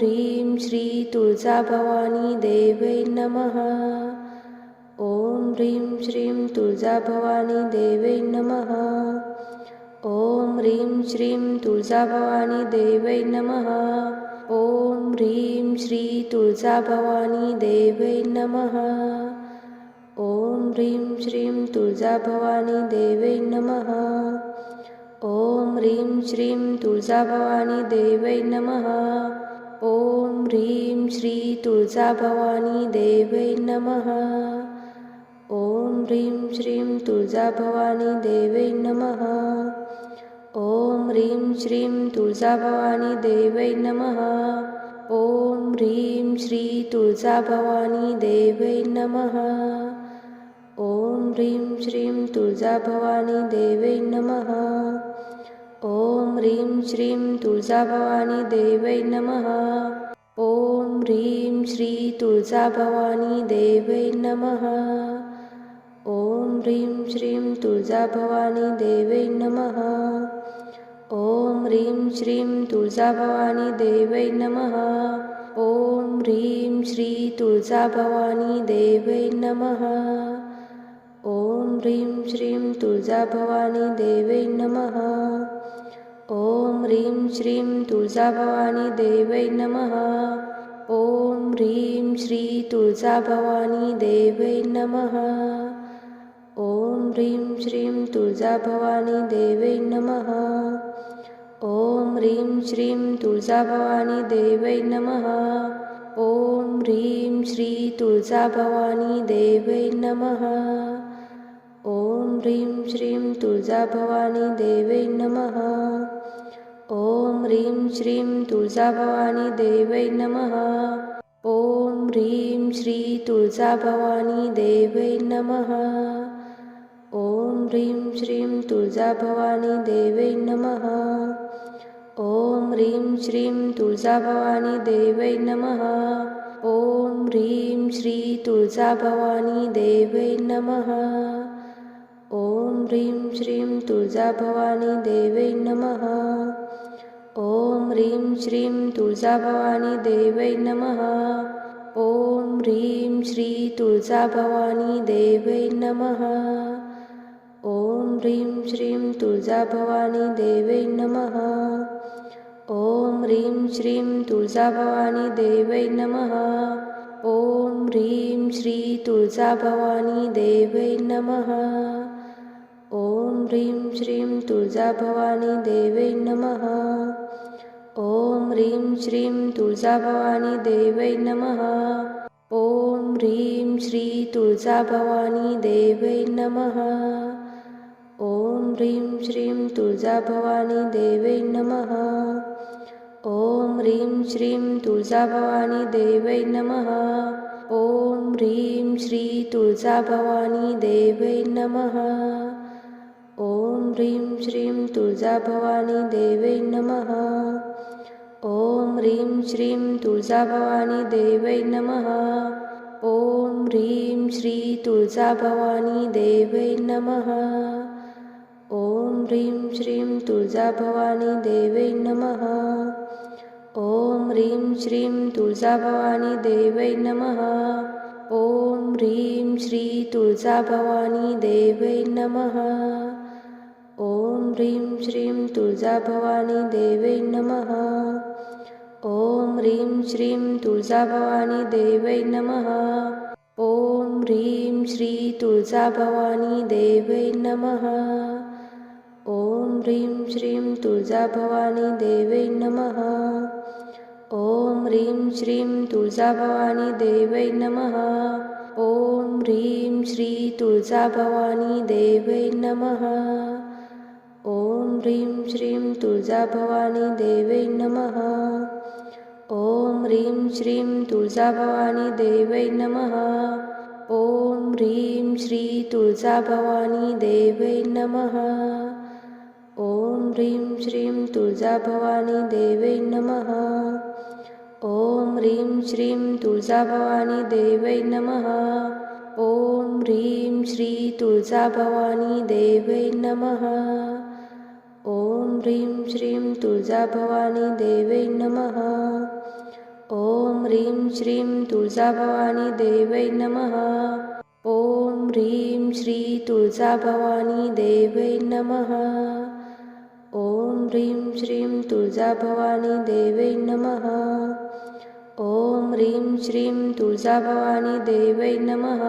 ह्रीं श्री तुळजाभवानी देवै नमः। ॐ ह्रीं श्रीं तुळजाभवानी देवै नमः। ॐ ह्रीं श्रीं तुळजाभवानी देवै नमः। ॐ ह्रीं श्री तुळजाभवानी देवै नमः। ॐ ह्रीं श्रीं तुळजाभवानी देवै नमः। ॐ ह्रीं श्रीं तुळजाभवानी देवै नमः। ॐ ह्रीं श्री तुळजाभवानी देवै नमः। ॐ ह्रीं श्रीं तुळजाभवानी देवै नमः। ॐ ह्रीं श्रीं तुळजाभवानी देवै नमः। ॐ ह्रीं श्री तुळजाभवानी देवै नमः। ॐ ह्रीं श्रीं तुळजाभवानी देवै नमः। ॐ ह्रीं श्रीं तुळजाभवानी देवै नमः। ॐ ह्रीं श्री तुळजाभवानी देवै नमः। ॐ ह्रीं श्रीं तुळजाभवानी देवै नमः। ॐ ह्रीं श्रीं तुळजाभवानी देवै नमः। ॐ ह्रीं श्री तुळजाभवानी देवै नमः। ॐ ह्रीं श्रीं तुळजाभवानी देवै नमः। ॐ ह्रीं श्रीं तुळजाभवानी देवै नमः। ॐ ह्रीं श्री तुळजाभवानी देवै नमः। ॐ ह्रीं श्रीं तुळजाभवानी देवै नमः। ॐ ह्रीं श्रीं तुळजाभवानी देवै नमः। ॐ ह्रीं श्री तुळजाभवानी देवै नमः। ॐ ह्रीं श्रीं तुळजाभवानी देवै नमः। ॐ ह्रीं श्रीं तुळजाभवानी देवै नमः। ॐ ह्रीं श्री तुळजाभवानी देवै नमः। ॐ ह्रीं श्रीं तुळजाभवानी देवै नमः। ॐ ह्रीं श्रीं तुळजाभवानी देवै नमः। ॐ ह्रीं श्री तुळजाभवानी देवै नमः। ॐ ह्रीं श्रीं तुळजाभवानी देवै नमः। ॐ ह्रीं श्रीं तुळजाभवानी देवै नमः। ॐ ह्रीं श्री तुळजाभवानी देवै नमः। ॐ ह्रीं श्रीं तुळजाभवानी देवै नमः। ॐ ह्रीं श्रीं तुळजाभवानी देवै नमः। ॐ ह्रीं श्री तुळजाभवानी देवै नमः। ॐ ह्रीं श्रीं तुळजाभवानी देवै नमः। ॐ ह्रीं श्रीं तुळजाभवानी देवै नमः। ॐ ह्रीं श्री तुळजाभवानी देवै नमः। ॐ ह्रीं श्रीं तुळजाभवानी देवै नमः। ॐ ह्रीं श्रीं तुळजाभवानी देवै नमः। ॐ ह्रीं श्री तुळजाभवानी देवै नमः। ॐ ह्रीं श्रीं तुळजाभवानी देवै नमः। ॐ ह्रीं श्रीं तुळजाभवानी देवै नमः। ॐ ह्रीं श्री तुळजाभवानी देवै नमः। ॐ ह्रीं श्रीं तुळजाभवानी देवै नमः। ॐ ह्रीं श्रीं तुळजाभवानी देवै नमः। ॐ ह्रीं श्री तुळजाभवानी देवै नमः। ॐ ह्रीं श्रीं तुळजाभवानी देवै नमः। ॐ ह्रीं श्रीं तुळजाभवानी देवै नमः। ॐ ह्रीं श्री तुळजाभवानी देवै नमः। ॐ ह्रीं श्रीं तुळजाभवानी देवै नमः। ॐ ह्रीं श्रीं तुळजाभवानी देवै नमः। ॐ ह्रीं श्री तुळजाभवानी देवै नमः। ॐ ह्रीं श्रीं तुळजाभवानी देवै नमः। ॐ ह्रीं श्रीं तुळजाभवानी देवै नमः। ॐ ह्रीं श्री तुळजाभवानी देवै नमः। ॐ ह्रीं श्रीं तुळजाभवानी देवै नमः। ॐ ह्रीं श्रीं तुळजाभवानी देवै नमः। ॐ ह्रीं श्री तुळजाभवानी देवै नमः। ॐ ह्रीं श्रीं तुळजाभवानी देवै नमः। ॐ ह्रीं श्रीं तुळजाभवानी देवै नमः। ॐ ह्रीं श्री तुळजाभवानी देवै नमः। ॐ ह्रीं श्रीं तुळजाभवानी देवै नमः। ॐ ह्रीं श्रीं तुळजाभवानी देवै नमः।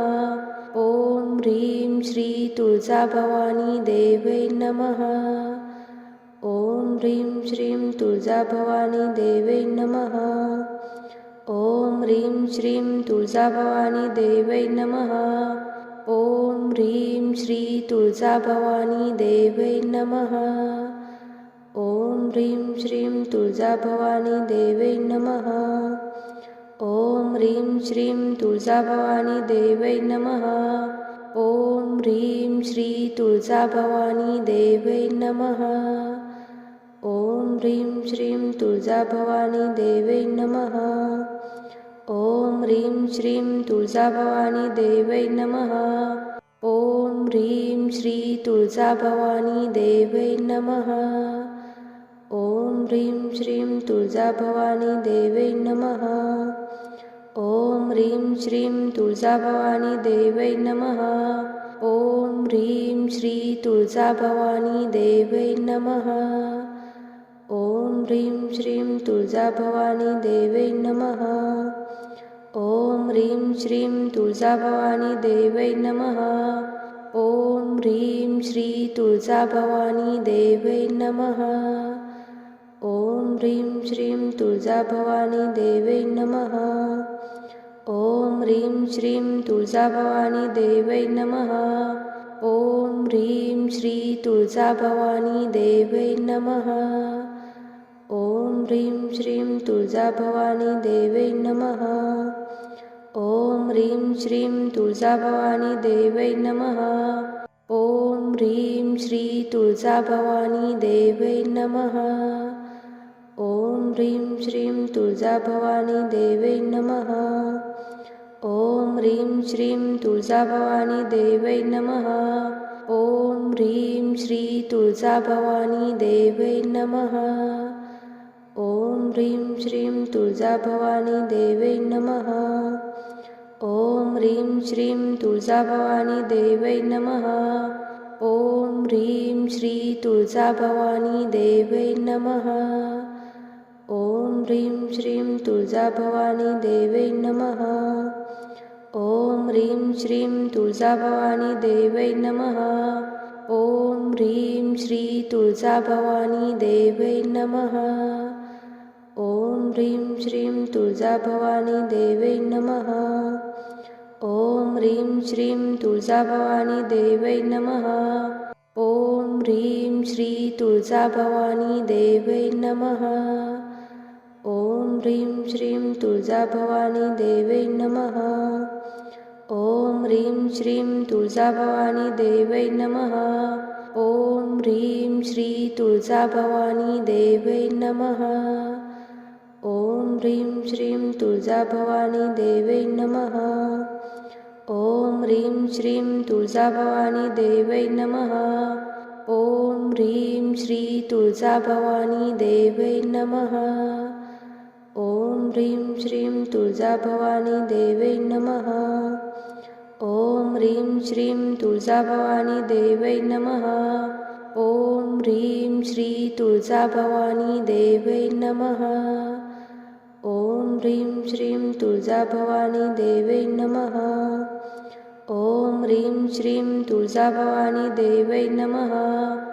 ॐ ह्रीं श्री तुळजाभवानी देवै नमः। ॐ ह्रीं श्रीं तुळजाभवानी देवै नमः। ॐ ह्रीं श्रीं तुळजाभवानी देवै नमः। ॐ ह्रीं श्री तुळजाभवानी देवै नमः। ॐ ह्रीं श्रीं तुळजाभवानी देवै नमः। ॐ ह्रीं श्रीं तुळजाभवानी देवै नमः। ॐ ह्रीं श्री तुळजाभवानी देवै नमः। ॐ ह्रीं श्रीं तुळजाभवानी देवै नमः। ॐ ह्रीं श्रीं तुळजाभवानी देवै नमः। ॐ ह्रीं श्री तुळजाभवानी देवै नमः। ॐ ह्रीं श्रीं तुळजाभवानी देवै नमः। ॐ ह्रीं श्रीं तुळजाभवानी देवै नमः। ॐ ह्रीं श्री तुळजाभवानी देवै नमः। ॐ ह्रीं श्रीं तुळजाभवानी देवै नमः। ॐ ह्रीं श्रीं तुळजाभवानी देवै नमः। ॐ ह्रीं श्री तुळजाभवानी देवै नमः। ॐ ह्रीं श्रीं तुळजाभवानी देवै नमः। ॐ ह्रीं श्रीं तुळजाभवानी देवै नमः। ॐ ह्रीं श्री तुळजाभवानी देवै नमः। ॐ ह्रीं श्रीं तुळजाभवानी देवै नमः। ॐ ह्रीं श्रीं तुळजाभवानी देवै नमः। ॐ ह्रीं श्री तुळजाभवानी देवै नमः। ॐ ह्रीं श्रीं तुळजाभवानी देवै नमः। ॐ ह्रीं श्रीं तुळजाभवानी देवै नमः। ॐ ह्रीं श्री तुळजाभवानी देवै नमः। ॐ ह्रीं श्रीं तुळजाभवानी देवै नमः। ॐ ह्रीं श्रीं तुळजाभवानी देवै नमः। ॐ ह्रीं श्री तुळजाभवानी देवै नमः। ॐ ह्रीं श्रीं तुळजाभवानी देवै नमः। ॐ ह्रीं श्रीं तुळजाभवानी देवै नमः। ॐ ह्रीं श्री तुळजाभवानी देवै नमः। ॐ ह्रीं श्रीं तुळजाभवानी देवै नमः। ॐ ह्रीं श्रीं तुळजाभवानी देवै नमः। ॐ ह्रीं श्री तुळजाभवानी देवै नमः। ॐ ह्रीं श्रीं तुळजाभवानी देवै नमः। ॐ ह्रीं श्रीं तुळजाभवानी देवै नमः। ॐ ह्रीं श्री तुळजाभवानी देवै नमः। ॐ ह्रीं श्रीं तुळजाभवानी देवै नमः। ॐ ह्रीं श्रीं तुळजाभवानी देवै नमः। ॐ ह्रीं श्री तुळजाभवानी देवै नमः। ॐ ह्रीं श्रीं तुळजाभवानी देवै नमः। ॐ ह्रीं श्रीं तुळजाभवानी देवै नमः। ॐ ह्रीं श्री तुळजाभवानी देवै नमः। ॐ ह्रीं श्रीं तुळजाभवानी देवै नमः। ॐ ह्रीं श्रीं तुळजाभवानी देवै नमः।